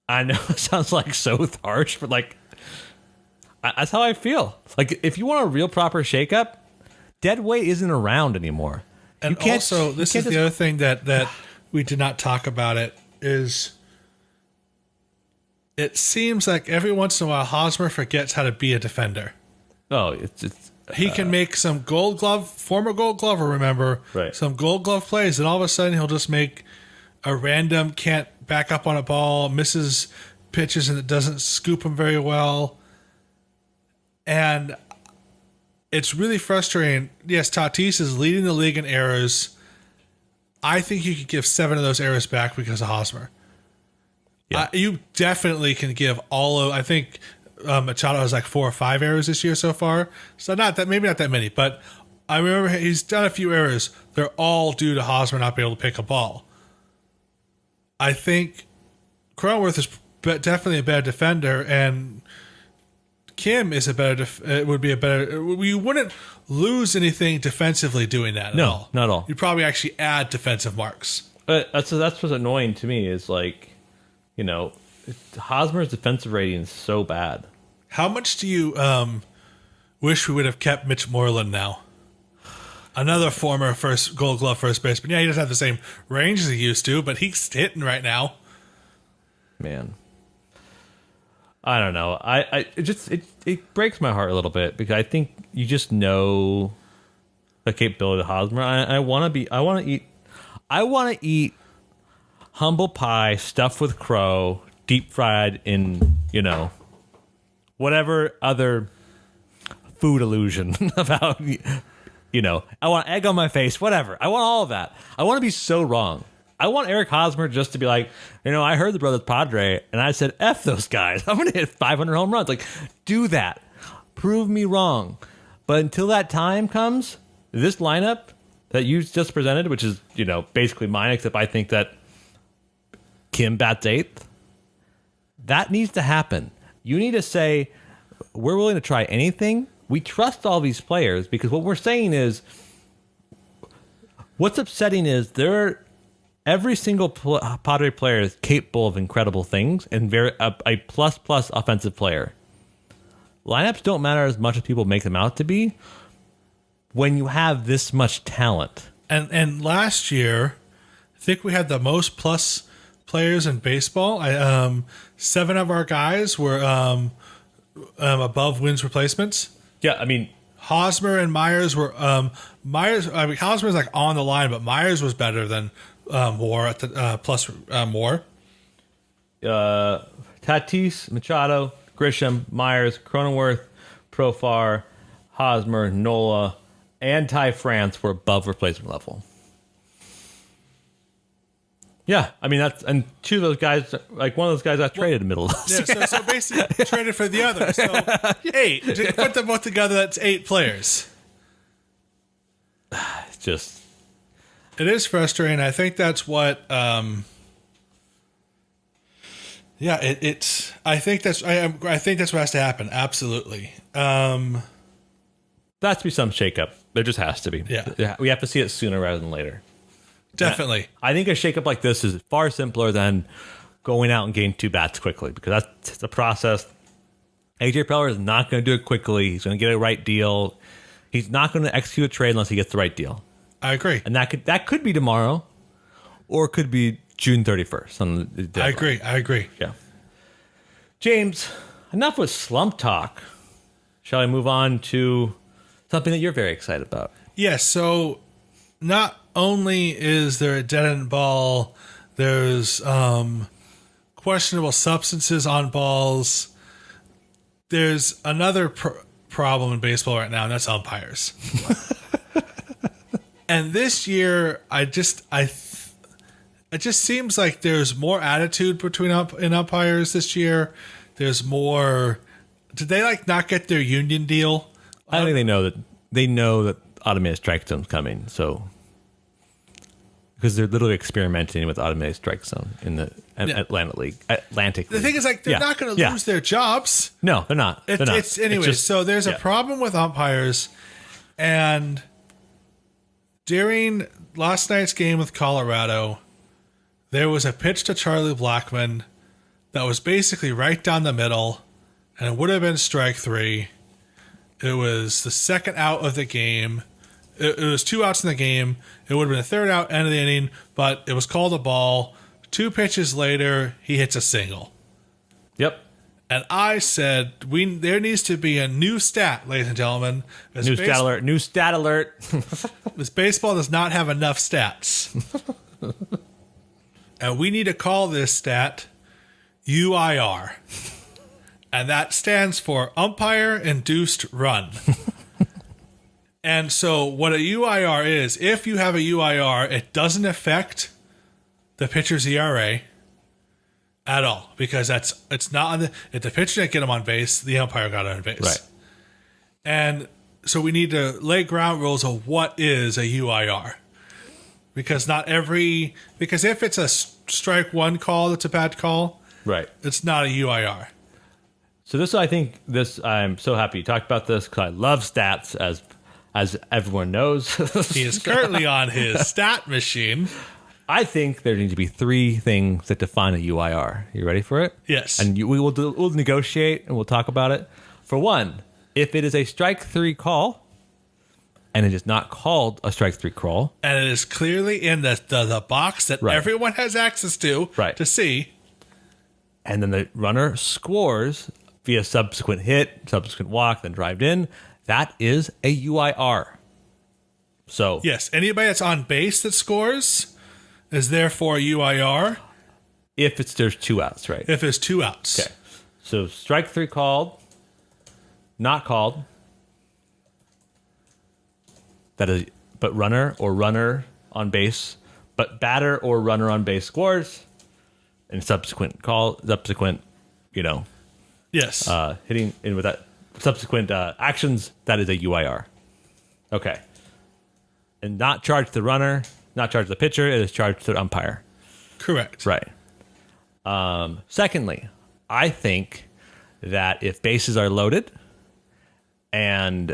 I know it sounds like so harsh, but that's how I feel. Like, if you want a real proper shakeup, dead weight isn't around anymore. And also, this is the other thing that we did not talk about is it seems like every once in a while Hosmer forgets how to be a defender. Oh, he can make some former Gold Glover, remember, right, some Gold Glove plays, and all of a sudden he'll just make a random, can't back up on a ball, misses pitches, and it doesn't scoop him very well. And it's really frustrating. Yes, Tatis is leading the league in errors. I think you could give 7 of those errors back because of Hosmer. Yeah. You definitely can give I think Machado has 4 or 5 errors this year so far. So maybe not that many, but I remember he's done a few errors. They're all due to Hosmer not being able to pick a ball. I think Cronenworth is definitely a better defender, and Kim is would be a better. You wouldn't lose anything defensively doing that at all. No, not at all. You'd probably actually add defensive marks. That's what's annoying to me is Hosmer's defensive rating is so bad. How much do you wish we would have kept Mitch Moreland now? Another former Gold Glove first baseman. Yeah, he doesn't have the same range as he used to, but he's hitting right now. Man, I don't know. It breaks my heart a little bit because I think you just know the capability of Hosmer. I want to eat humble pie stuffed with crow, deep fried in whatever other food illusion about. I want egg on my face, whatever. I want all of that. I want to be so wrong. I want Eric Hosmer just to be like, I heard the brothers Padre, and I said, F those guys. I'm going to hit 500 home runs. Do that. Prove me wrong. But until that time comes, this lineup that you just presented, which is, basically mine, except I think that Kim bats 8th, that needs to happen. You need to say, we're willing to try anything. We trust all these players because what we're saying is, what's upsetting is every single Padre player is capable of incredible things and a plus offensive player. Lineups don't matter as much as people make them out to be when you have this much talent. And last year, I think we had the most plus players in baseball. 7 of our guys were above wins replacements. Yeah, I mean, Hosmer and Myers were Hosmer was like on the line, but Myers was better than Moore at the plus Moore. Tatis, Machado, Grisham, Myers, Cronenworth, Profar, Hosmer, Nola, and Ty France were above replacement level. Yeah, I mean and two of those guys, like one of those guys got traded in the middle of those. Yeah, so basically traded for the other. So 8. To put them both together, that's 8 players. It's just It is frustrating. I think that's what. It's. I think that's what has to happen. Absolutely. there has to be some shakeup. There just has to be. Yeah. We have to see it sooner rather than later. Definitely. I think a shakeup like this is far simpler than going out and getting 2 bats quickly, because that's a process. AJ Preller is not going to do it quickly. He's going to get a right deal. He's not going to execute a trade unless he gets the right deal. I agree. And that could be tomorrow, or it could be June 31st. On the deadline. I agree. Yeah. James, enough with slump talk. Shall I move on to something that you're very excited about? Yes. So, not only is there a dead end ball, there's questionable substances on balls. There's another problem in baseball right now, and that's umpires. And this year, it just seems like there's more attitude between umpires this year. There's more. Did they not get their union deal? I think they know that automated strike zone's coming. So because they're literally experimenting with automated strike zone in the Atlantic League. The thing is, they're not going to lose their jobs. No, they're not. So there's a problem with umpires, and during last night's game with Colorado, there was a pitch to Charlie Blackmon that was basically right down the middle, and it would have been strike 3. It was the second out of the game. It was 2 outs in the game. It would have been a third out, end of the inning, but it was called a ball. 2 pitches later, he hits a single. Yep. And I said, there needs to be a new stat, ladies and gentlemen. New stat alert. This baseball does not have enough stats. And we need to call this stat UIR. And that stands for Umpire Induced Run. And so what a UIR is, if you have a UIR, it doesn't affect the pitcher's ERA at all, because it's not on if the pitcher didn't get him on base, the umpire got on base. Right. And so we need to lay ground rules of what is a UIR. Because if it's a strike 1 call that's a bad call, Right. it's not a UIR. So I'm so happy you talked about this, because I love stats, as everyone knows. He is currently on his stat machine. I think there need to be 3 things that define a UIR. You ready for it? Yes. And we'll negotiate and we'll talk about it. For one, if it is a strike 3 call, and it is not called a strike 3 call, and it is clearly in the box that everyone has access to to see, and then the runner scores via subsequent hit, subsequent walk, then drived in, that is a UIR. So yes, anybody that's on base that scores is therefore a UIR. If there's 2 outs, right? If there's 2 outs. Okay. So strike 3 called, not called. That is, but runner or runner on base, but batter or runner on base scores, and subsequent, Yes. Hitting in with that subsequent actions, that is a UIR. Okay. And not charge the runner, not charge the pitcher, it is charged to the umpire. Correct. Right. Secondly, I think that if bases are loaded and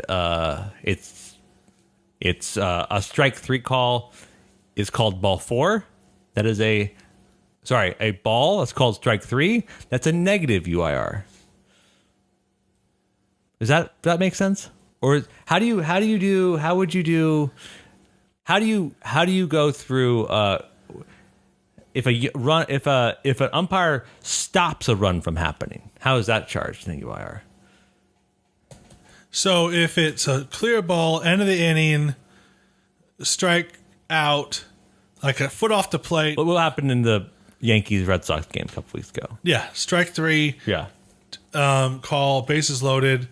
it's a strike 3 call is called ball 4, that is a ball that's called strike 3, that's a negative UIR. Does that make sense? Or how do you go through if an umpire stops a run from happening? How is that charged in a UIR? So if it's a clear ball, end of the inning, strike out, like a foot off the plate. What happened in the Yankees-Red Sox game a couple weeks ago? Yeah, strike 3. Yeah. Call, bases loaded.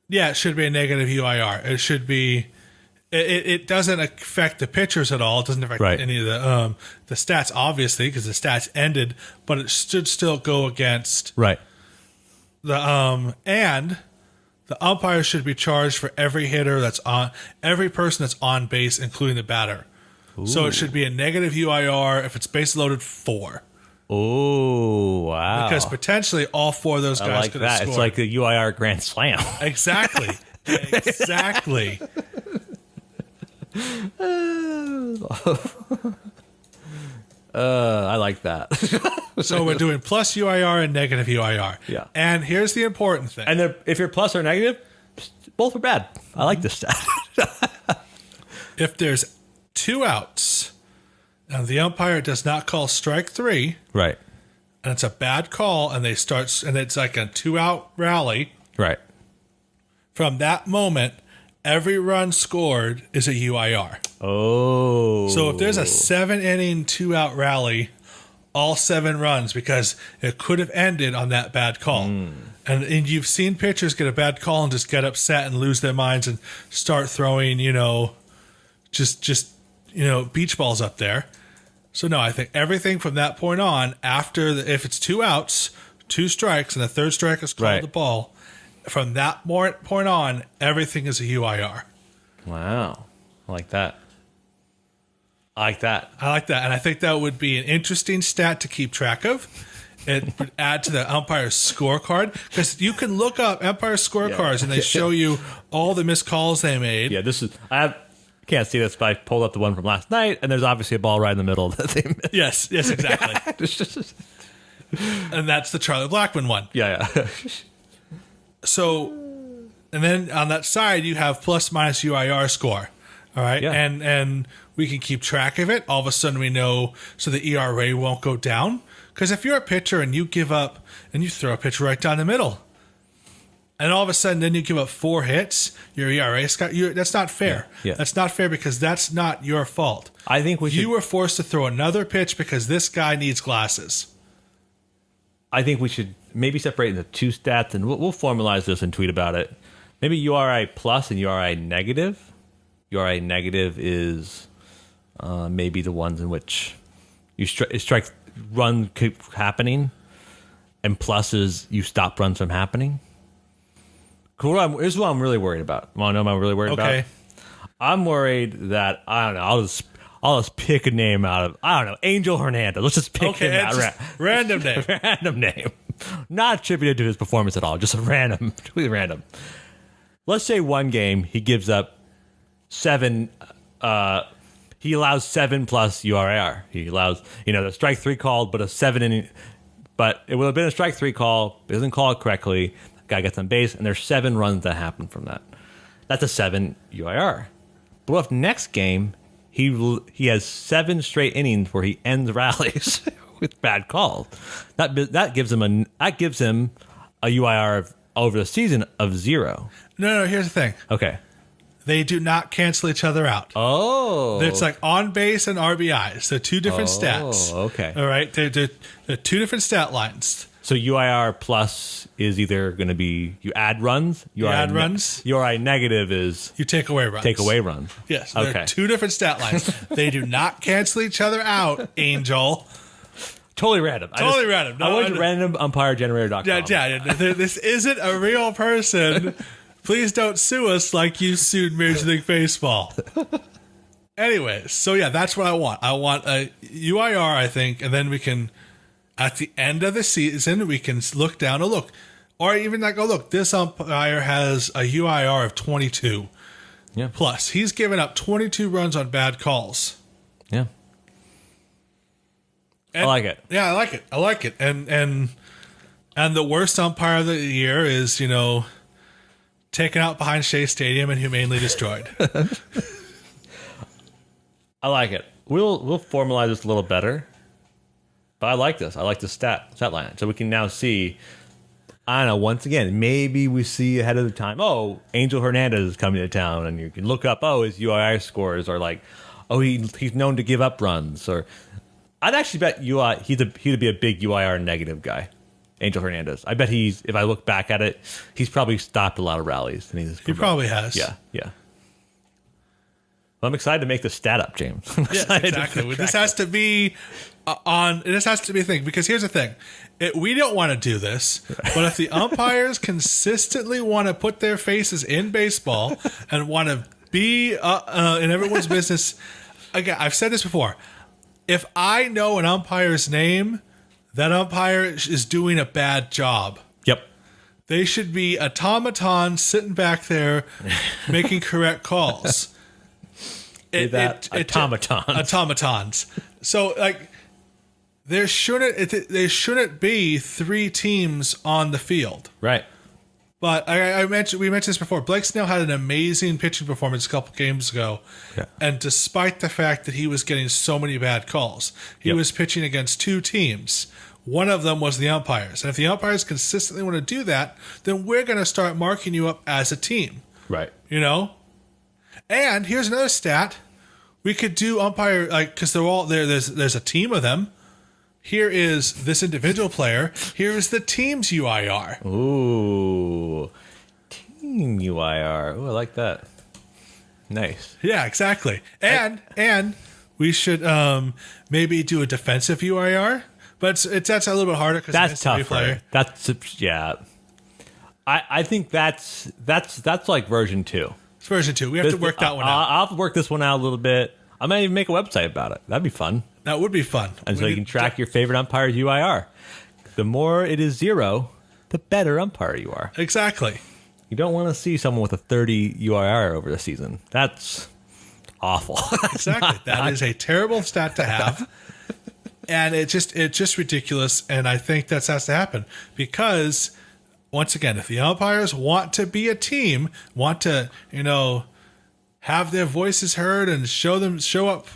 Yeah, it should be a negative UIR. It should be. It doesn't affect the pitchers at all. It doesn't affect any of the stats, obviously, because the stats ended. But it should still go against the and the umpire should be charged for every hitter that's on, every person that's on base, including the batter. Ooh. So it should be a negative UIR if it's base loaded 4. Oh, wow. Because potentially all 4 of those guys could have scored. It's like the UIR Grand Slam. Exactly. Exactly. I like that. So we're doing plus UIR and negative UIR. Yeah. And here's the important thing. And if you're plus or negative, both are bad. I like this stat. If there's 2 outs and the umpire does not call strike 3, right, and it's a bad call, and it's like a 2-out rally, right, from that moment, every run scored is a UIR. Oh. So if there's a 7-inning, 2-out rally, all 7 runs, because it could have ended on that bad call. And you've seen pitchers get a bad call and just get upset and lose their minds and start throwing, just beach balls up there. So no, I think everything from that point on, if it's 2 outs, 2 strikes, and the 3rd strike is called the ball, from that point on, everything is a UIR. Wow. I like that. I like that. And I think that would be an interesting stat to keep track of. It would add to the umpire's scorecard, because you can look up umpire scorecards and they show you all the missed calls they made. Yeah, can't see this, but I pulled up the one from last night, and there's obviously a ball right in the middle that they missed. Yes, exactly. And that's the Charlie Blackmon one. Yeah. So, and then on that side, you have plus minus UIR score. All right. Yeah. And we can keep track of it. All of a sudden we know, so the ERA won't go down. Because if you're a pitcher and you give up and you throw a pitch right down the middle, and all of a sudden then you give up 4 hits, your ERA, that's not fair. Yeah. That's not fair, because that's not your fault. I think you were forced to throw another pitch because this guy needs glasses. I think we should maybe separate into 2 stats, and we'll formalize this and tweet about it. Maybe URI plus and URI negative. URI negative is maybe the ones in which strike run keep happening, and plus is you stop runs from happening. Here's what I'm really worried about. Want to know what I'm really worried about? Okay. I'm worried that, I don't know, I'll just pick a name out of, I don't know, Angel Hernandez. Let's just pick him out. Random name. Random name. Not attributed to his performance at all. Just a random, completely random. Let's say one game he gives up 7, he allows 7 plus URR. He allows, the strike 3 called, but a 7 inning, but it would have been a strike 3 call. He doesn't call it correctly. The guy gets on base, and there's 7 runs that happen from that. That's a 7 UIR. But what if next game he has 7 straight innings where he ends rallies with bad calls? That gives him a UIR over the season of 0. No, here's the thing. Okay. They do not cancel each other out. Oh. It's like on base and RBIs. They're 2 different stats. Okay. All right. They're 2 different stat lines. So UIR plus is either going to be you add runs. Runs. UIR negative is you take away runs. Yes. Okay. They're 2 different stat lines. They do not cancel each other out, Angel. Totally random. Random. No, I went to randomumpiregenerator.com. Yeah. This isn't a real person. Please don't sue us like you sued Major League Baseball. Anyway, so yeah, that's what I want. I want a UIR, I think, and then we can, at the end of the season, we can look down and look. Or even like, look, this umpire has a UIR of 22. Yeah. Plus, he's given up 22 runs on bad calls. Yeah. And, I like it. Yeah, I like it. And the worst umpire of the year is, taken out behind Shea Stadium and humanely destroyed. I like it. We'll formalize this a little better. But I like this. I like the stat line. So we can now see. I don't know. Once again, maybe we see ahead of the time. Oh, Angel Hernandez is coming to town, and you can look up. Oh, his UIR scores, or like, oh, he's known to give up runs. Or I'd actually bet he'd be a big UIR negative guy. Angel Hernandez. I bet if I look back at it, he's probably stopped a lot of rallies. And he probably has. Yeah. Well, I'm excited to make the stat up, James. Yes, exactly. This has to be This has to be a thing, because here's the thing. We don't want to do this, but if the umpires consistently want to put their faces in baseball and want to be in everyone's business, again, I've said this before. If I know an umpire's name, that umpire is doing a bad job. Yep. They should be automatons sitting back there making correct calls. Automatons. So, like, there shouldn't be three teams on the field. Right. But we mentioned this before. Blake Snell had an amazing pitching performance a couple games ago. Yeah. And despite the fact that he was getting so many bad calls, he was pitching against two teams. One of them was the umpires. And if the umpires consistently want to do that, then we're going to start marking you up as a team. Right. You know? And here's another stat. We could do umpire, like, because they're all there. There's a team of them. Here is this individual player. Here is the team's UIR. Ooh, team UIR. Ooh, I like that. Nice. Yeah, exactly. And we should maybe do a defensive UIR, but that's a little bit harder because that's tougher. I think that's like version 2. It's version 2. We have to work that one out. I'll have to work this one out a little bit. I might even make a website about it. That'd be fun. That would be fun. And so you can track your favorite umpire's UIR. The more it is 0, the better umpire you are. Exactly. You don't want to see someone with a 30 UIR over the season. That's awful. Exactly. That is a terrible stat to have. And it's just ridiculous. And I think that has to happen because, once again, if the umpires want to be a team, want to, have their voices heard and show up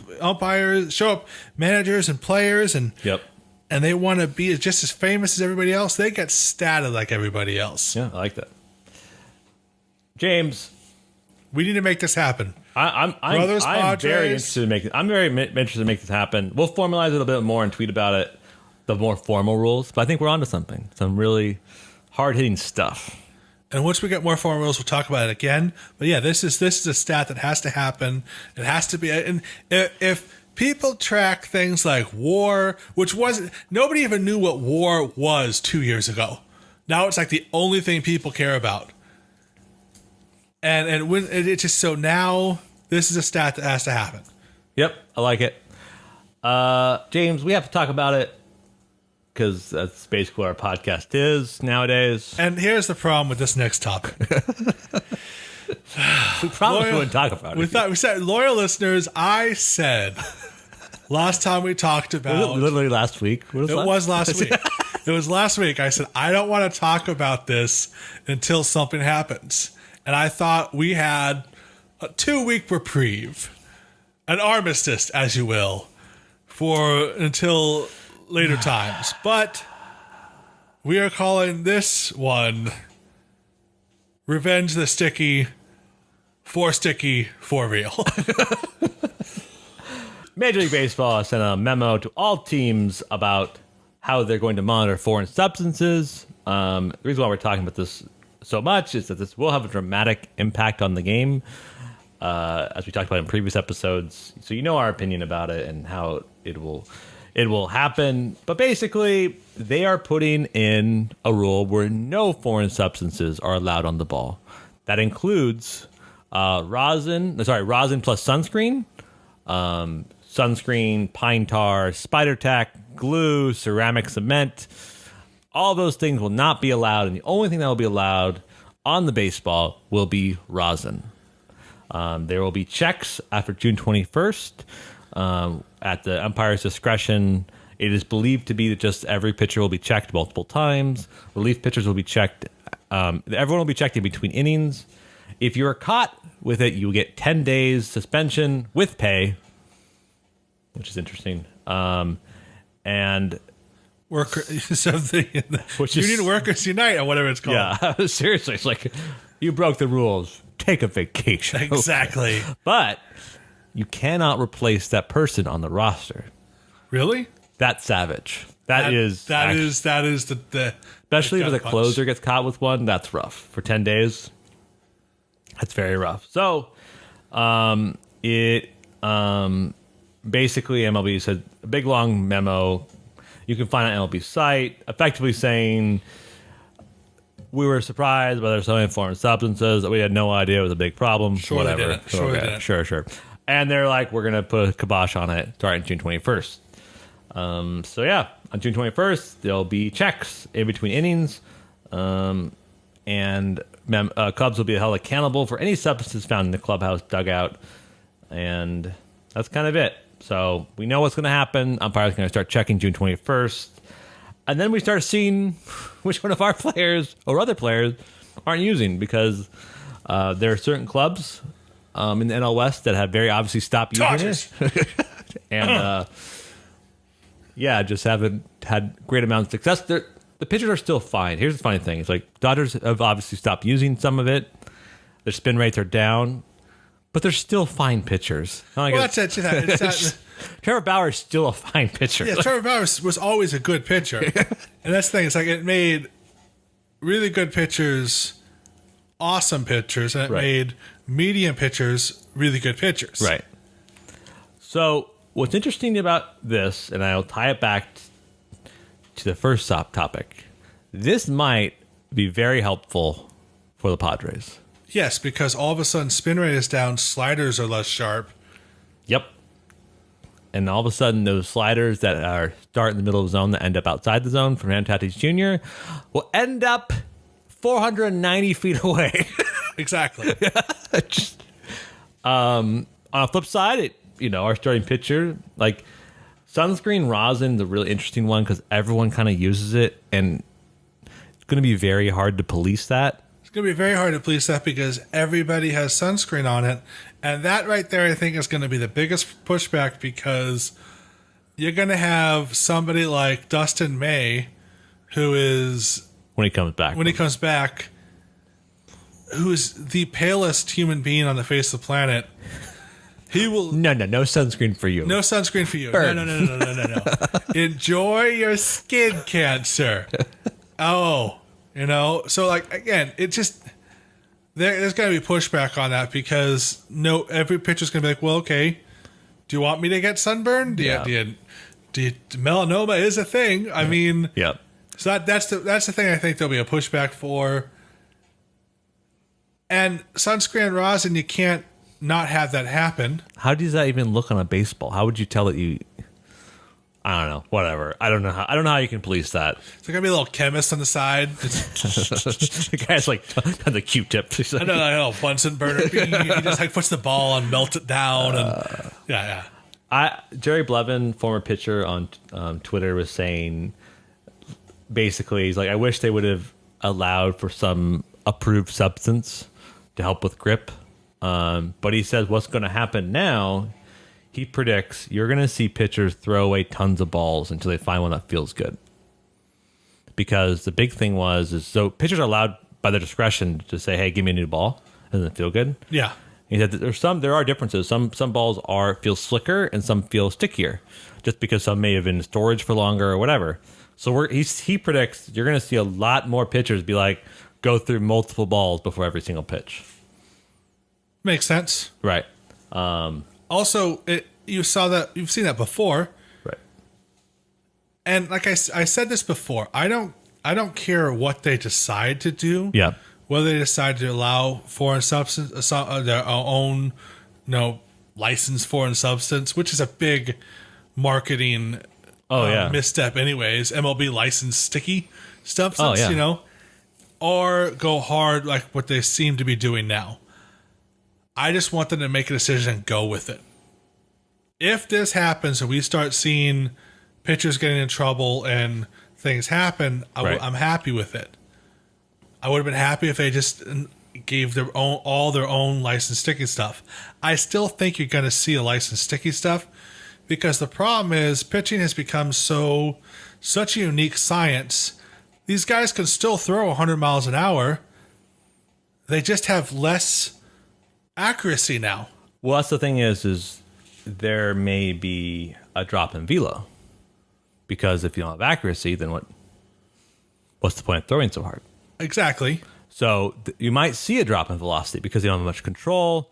managers and players and they want to be just as famous as everybody else, they get statted like everybody else. Yeah, I like that. James, we need to make this happen. I'm very interested in making. I'm very interested in making this happen. We'll formalize it a bit more and tweet about it, the more formal rules. But I think we're onto something. Some really hard hitting stuff. And once we get more formal rules, we'll talk about it again. But yeah, this is a stat that has to happen. It has to be. And if people track things like WAR, which wasn't, nobody even knew what WAR was 2 years ago. Now it's like the only thing people care about. And when it's just so now, this is a stat that has to happen. Yep, I like it. James, we have to talk about it, because that's basically what our podcast is nowadays. And here's the problem with this next topic. We promised we wouldn't talk about it. We said, loyal listeners, I said last time we talked about... Was it literally last week? It was last week. It was last week. I said, I don't want to talk about this until something happens. And I thought we had a 2-week reprieve, an armistice, as you will, until later times. But we are calling this one Revenge the Sticky, for real. Major League Baseball sent a memo to all teams about how they're going to monitor foreign substances. The reason why we're talking about this so much is that this will have a dramatic impact on the game, as we talked about in previous episodes. So you know our opinion about it and how it will happen. But basically, they are putting in a rule where no foreign substances are allowed on the ball. That includes rosin plus sunscreen, pine tar, spider tack, glue, ceramic cement. All those things will not be allowed, and the only thing that will be allowed on the baseball will be rosin. There will be checks after June 21st. At the umpire's discretion, it is believed to be that just every pitcher will be checked multiple times. Relief pitchers will be checked. Everyone will be checked in between innings. If you are caught with it, you will get 10 days suspension with pay, which is interesting. And worker something. Which Union is- Workers Unite or whatever it's called. Yeah, seriously, it's like you broke the rules. Take a vacation. Exactly. But you cannot replace that person on the roster. Really? That's savage. That is the especially if gut the punch. closer gets caught with one. That's rough for 10 days. That's very rough. So, basically MLB said a big long memo. You can find on MLB's site, effectively saying we were surprised by their selling foreign substances. We had no idea it was a big problem. Sure they whatever. didn't. Sure they didn't. Sure. And they're like, we're gonna put a kibosh on it starting June 21st. So yeah, on June 21st, there'll be checks in between innings, and clubs will be held accountable for any substances found in the clubhouse dugout, and that's kind of it. So we know what's going to happen. Umpires going to start checking June 21st, and then we start seeing which one of our players or other players aren't using, because there are certain clubs in the NL West that have very obviously stopped using Dodgers. it, and yeah, just haven't had great amounts of success. The pitchers are still fine. Here's the funny thing: it's like Dodgers have obviously stopped using some of it. Their spin rates are down, but they're still fine pitchers. Well, that's it. It's not, Trevor Bauer is still a fine pitcher. yeah, Trevor Bauer was always a good pitcher, and that's the thing. It's like it made really good pitchers awesome pitchers, and it Right. made medium pitchers really good pitchers. Right. So what's interesting about this, and I'll tie it back to the first topic, this might be very helpful for the Padres. Yes, because all of a sudden spin rate is down, sliders are less sharp. Yep. And all of a sudden, those sliders that are start in the middle of the zone that end up outside the zone from Tatis Jr. will end up 490 feet away. Exactly. On the flip side, our starting pitcher, like sunscreen rosin, is a really interesting one because everyone kind of uses it, and it's going to be very hard to police that. It's going to be very hard to police that because everybody has sunscreen on it. And that right there, I think, is going to be the biggest pushback, because you're going to have somebody like Dustin May, who is, When he comes back, who's the palest human being on the face of the planet. He will... No sunscreen for you. No sunscreen for you. Burn. No. Enjoy your skin cancer. Oh, so like, again, it just, there's going to be pushback on that, because every pitcher's going to be like, well, okay, do you want me to get sunburned? Melanoma is a thing. I mean, Yep. so that's the thing I think there'll be a pushback for. And sunscreen rosin, you can't not have that happen. How does that even look on a baseball? How would you tell that you... I don't know. Whatever. I don't know how you can police that. There's going to be a little chemist on the side. The guy's like on the Q-tip. He's like, I know, Bunsen burner. He just like puts the ball and melts it down. And yeah. Jerry Blevin, former pitcher on Twitter, was saying basically, he's like, I wish they would have allowed for some approved substance to help with grip. But he says what's going to happen now, he predicts you're going to see pitchers throw away tons of balls until they find one that feels good. Because the big thing is so pitchers are allowed by their discretion to say, hey, give me a new ball. Doesn't it feel good? Yeah. He said that there are differences. Some balls feel slicker and some feel stickier, just because some may have been in storage for longer or whatever. So he predicts you're going to see a lot more pitchers be like, go through multiple balls before every single pitch. Makes sense. Right. Also, you've seen that before. Right. And like I said this before, I don't care what they decide to do. Yeah. Whether they decide to allow foreign substance, their own, licensed foreign substance, which is a big marketing misstep anyways. MLB licensed sticky substance, or go hard like what they seem to be doing now. I just want them to make a decision and go with it. If this happens and we start seeing pitchers getting in trouble and things happen, I'm happy with it. I would have been happy if they just gave all their own licensed sticky stuff. I still think you're going to see a licensed sticky stuff, because the problem is pitching has become so such a unique science. These guys can still throw 100 miles an hour. They just have less accuracy now. Well, that's the thing is there may be a drop in velo. Because if you don't have accuracy, then what's the point of throwing so hard? Exactly. So you might see a drop in velocity because they don't have much control.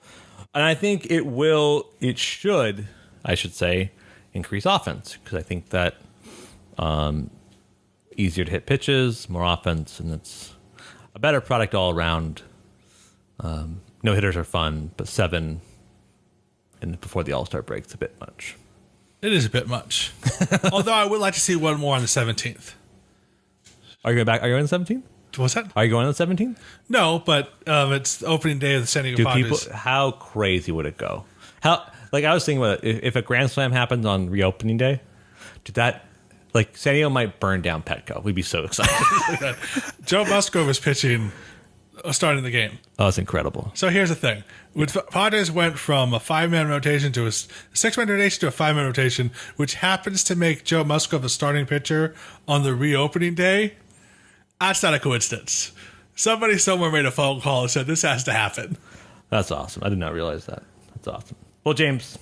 And I think it should, I should say, increase offense. Because I think that easier to hit pitches, more offense, and it's a better product all around. No hitters are fun, but 7 and before the All-Star break is a bit much. It is a bit much. Although I would like to see one more on the 17th. Are you going back? Are you going on the 17th? What's that? Are you going on the 17th? No, but it's the opening day of the San Diego Padres. How crazy would it go? I was thinking about it, if a Grand Slam happens on reopening day, San Diego might burn down Petco. We'd be so excited. Joe Musgrove is pitching, starting the game. Oh, it's incredible. So here's the thing. When Padres went from a 5-man rotation to a 6-man rotation to a 5-man rotation, which happens to make Joe Musgrove a starting pitcher on the reopening day, that's not a coincidence. Somebody somewhere made a phone call and said, this has to happen. That's awesome. I did not realize that. That's awesome. Well, James,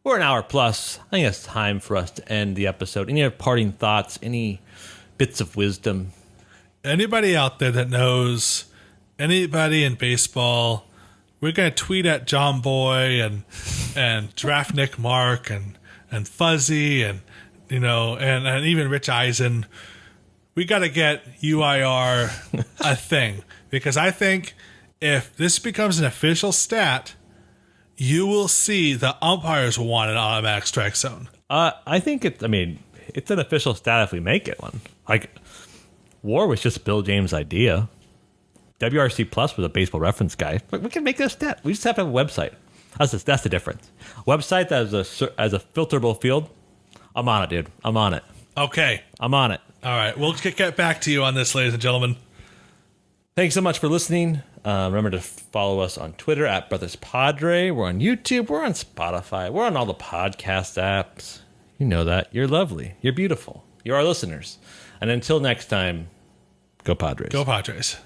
we're an hour plus. I think it's time for us to end the episode. Any other parting thoughts? Any bits of wisdom? Anybody out there that knows anybody in baseball, we're going to tweet at John Boy and Draft Nick Mark and Fuzzy and even Rich Eisen. We got to get UIR a thing, because I think if this becomes an official stat, you will see the umpires will want an automatic strike zone. I think it's an official stat if we make it one. WAR was just Bill James' idea. WRC Plus was a baseball reference guy. But we can make this stat. We just have to have a website. That's the difference. Website that as a filterable field. I'm on it, dude. I'm on it. Okay. I'm on it. All right. We'll get back to you on this, ladies and gentlemen. Thanks so much for listening. Remember to follow us on Twitter at Brothers Padre. We're on YouTube. We're on Spotify. We're on all the podcast apps. You know that. You're lovely. You're beautiful. You're our listeners. And until next time, go Padres. Go Padres.